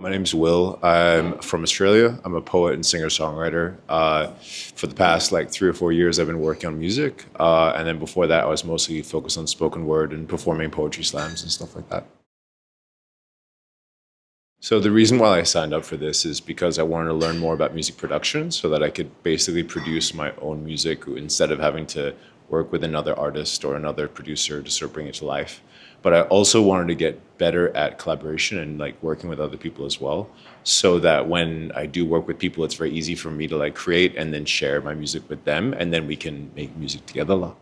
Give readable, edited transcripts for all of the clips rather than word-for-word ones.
My name's Will. I'm from Australia. I'm a poet and singer-songwriter. For the past 3 or 4 years, I've been working on music. And then before that, I was mostly focused on spoken word and performing poetry slams and stuff like that. So the reason why I signed up for this is because I wanted to learn more about music production so that I could basically produce my own music instead of having to work with another artist or another producer to sort of bring it to life. But I also wanted to get better at collaboration and working with other people as well, so that when I do work with people, it's very easy for me to create and then share my music with them, and then we can make music together a lot.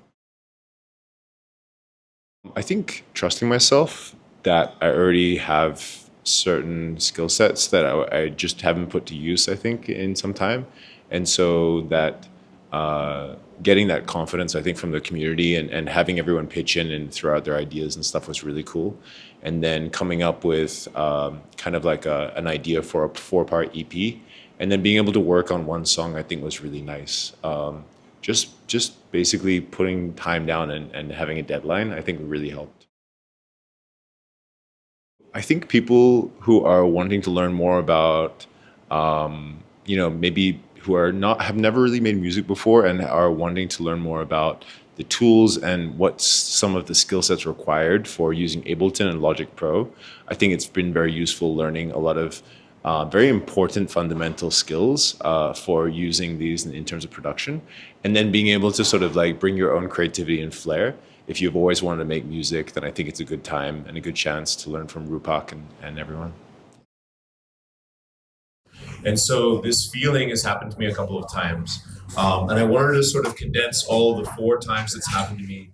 I think trusting myself that I already have certain skill sets that I just haven't put to use, I think, in some time. And so that getting that confidence, I think, from the community and having everyone pitch in and throw out their ideas and stuff was really cool. And then coming up with kind of an idea for a 4-part EP, and then being able to work on one song, I think was really nice. Just basically putting time down and having a deadline, I think really helped. I think people who are wanting to learn more about, maybe who are not have never really made music before and are wanting to learn more about the tools and what's some of the skill sets required for using Ableton and Logic Pro. I think it's been very useful learning a lot of very important fundamental skills for using these in terms of production, and then being able to sort of bring your own creativity and flair. If you've always wanted to make music, then I think it's a good time and a good chance to learn from Rupak and everyone. And so this feeling has happened to me a couple of times. And I wanted to sort of condense all the 4 times it's happened to me.